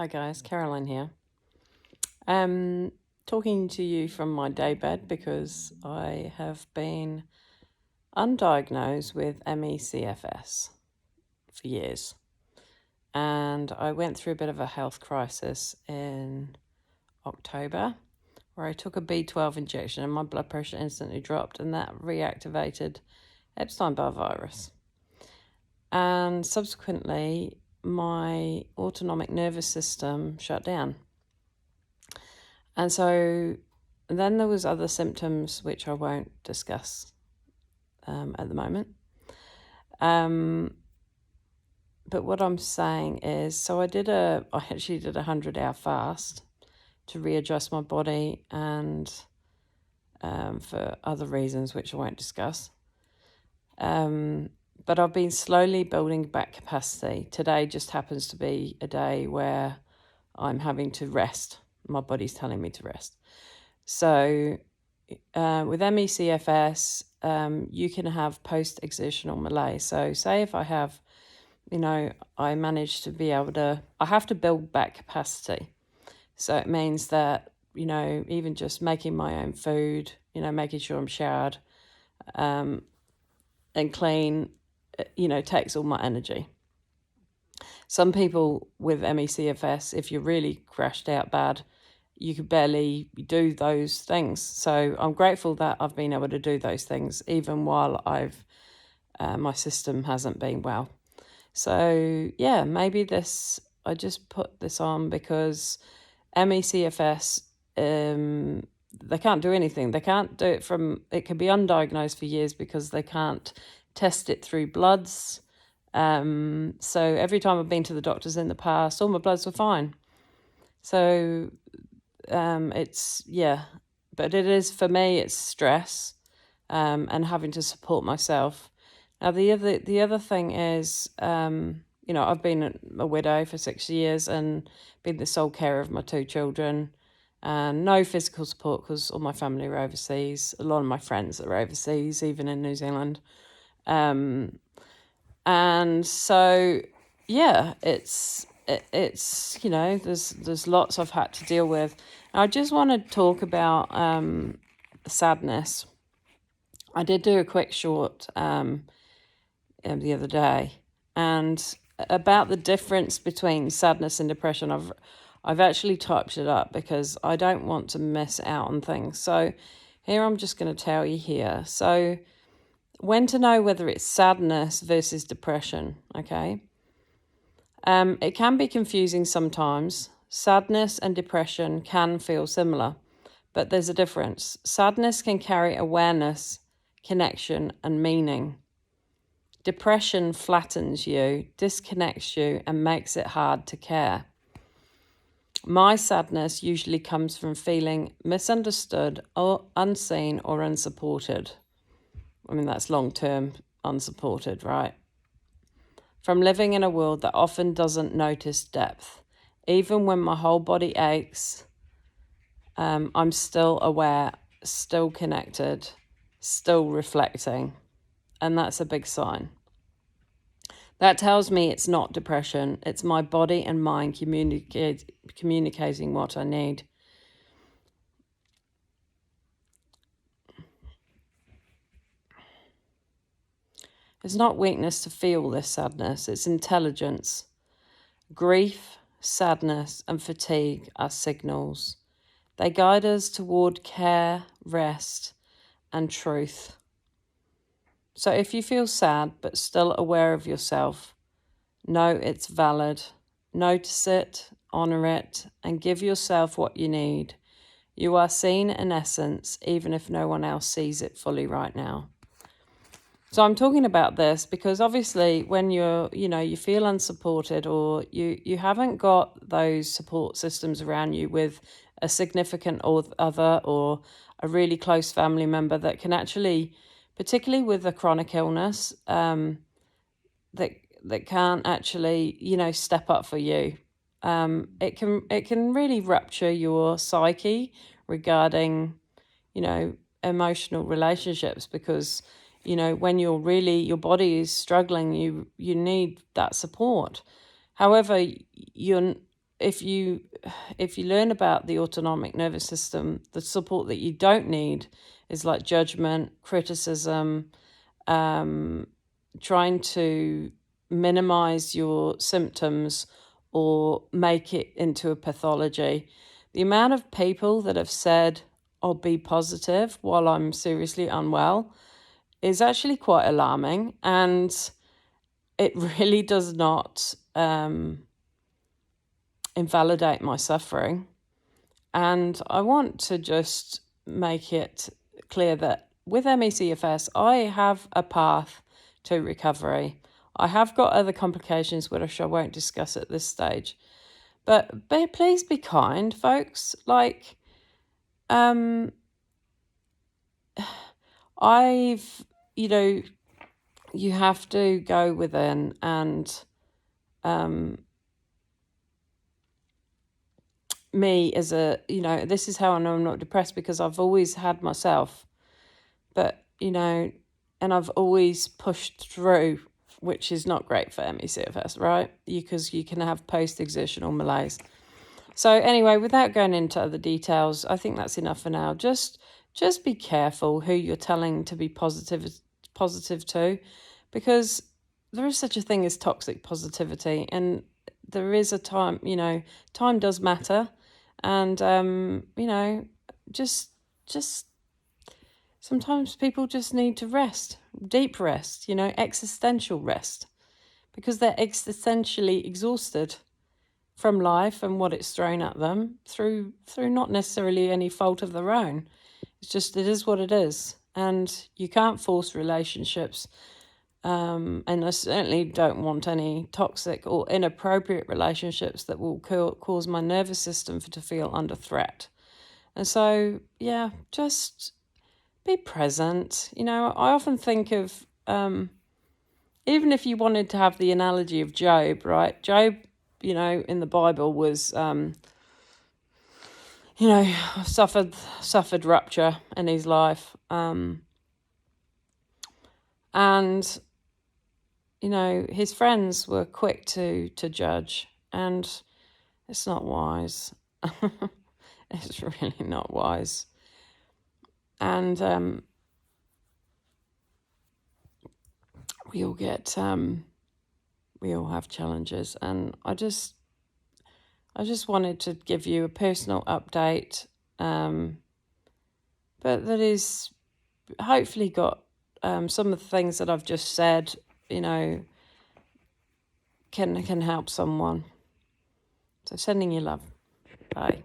Hi guys, Caroline here. Talking to you from my daybed because I have been undiagnosed with ME CFS for years. And I went through a bit of a health crisis in October where I took a B12 injection and my blood pressure instantly dropped, and that reactivated Epstein-Barr virus. And subsequently, my autonomic nervous system shut down. And so then there was other symptoms which I won't discuss at the moment. But what I'm saying is, so I actually did a 100-hour fast to readjust my body and for other reasons which I won't discuss. But I've been slowly building back capacity. Today just happens to be a day where I'm having to rest. My body's telling me to rest. So with ME/CFS, you can have post-exertional malaise. So say if I have, I manage to be able to, I have to build back capacity. So it means that, even just making my own food, making sure I'm showered and clean, takes all my energy. Some people with ME/CFS, if you're really crashed out bad, you could barely do those things. So I'm grateful that I've been able to do those things even while my system hasn't been well. So yeah, maybe I just put this on because ME/CFS, they can't do anything. They can't do it it can be undiagnosed for years because they can't test it through bloods. So every time I've been to the doctors in the past, all my bloods were fine. So but it is, for me, it's stress, and having to support myself. Now, the other thing is, I've been a widow for 6 years and been the sole carer of my 2 children, and no physical support because all my family are overseas. A lot of my friends are overseas, even in New Zealand. And so, yeah, it's there's lots I've had to deal with. I just want to talk about sadness. I did do a quick short the other day, and about the difference between sadness and depression. I've actually typed it up because I don't want to miss out on things. So here I'm just going to tell you here. So when to know whether it's sadness versus depression, okay? It can be confusing sometimes. Sadness and depression can feel similar, but there's a difference. Sadness can carry awareness, connection, and meaning. Depression flattens you, disconnects you, and makes it hard to care. My sadness usually comes from feeling misunderstood or unseen or unsupported. I mean, that's long-term unsupported, right? From living in a world that often doesn't notice depth. Even when my whole body aches, I'm still aware, still connected, still reflecting. And that's a big sign. That tells me it's not depression. It's my body and mind communicating what I need. It's not weakness to feel this sadness. It's intelligence. Grief, sadness, and fatigue are signals. They guide us toward care, rest, and truth. So if you feel sad but still aware of yourself, know it's valid. Notice it, honor it, and give yourself what you need. You are seen in essence, even if no one else sees it fully right now. So I'm talking about this because obviously when you feel unsupported, or you haven't got those support systems around you with a significant other or a really close family member that can actually, particularly with a chronic illness, that can't actually, step up for you. It can really rupture your psyche regarding, emotional relationships, because when your body is struggling, you need that support. However, if you learn about the autonomic nervous system, the support that you don't need is like judgment, criticism, trying to minimize your symptoms or make it into a pathology. The amount of people that have said, "I'll be positive while I'm seriously unwell," is actually quite alarming, and it really does not invalidate my suffering. And I want to just make it clear that with ME/CFS, I have a path to recovery. I have got other complications which I won't discuss at this stage. But please be kind, folks. Like, you have to go within and me as this is how I know I'm not depressed, because I've always had myself. But, and I've always pushed through, which is not great for ME/CFS, right? Because you can have post-exertional malaise. So anyway, without going into other details, I think that's enough for now. Just be careful who you're telling to be positive to, because there is such a thing as toxic positivity, and there is a time, time does matter, and just sometimes people just need to rest, deep rest, existential rest, because they're existentially exhausted from life and what it's thrown at them through not necessarily any fault of their own. It's just, it is what it is. And you can't force relationships. And I certainly don't want any toxic or inappropriate relationships that will cause my nervous system to feel under threat. And so, yeah, just be present. I often think of, even if you wanted to have the analogy of Job, right? Job, in the Bible was, suffered rupture in his life. And, his friends were quick to judge, and it's not wise. It's really not wise. And we all have challenges, and I just wanted to give you a personal update, but that is hopefully got some of the things that I've just said, can help someone. So sending you love. Bye.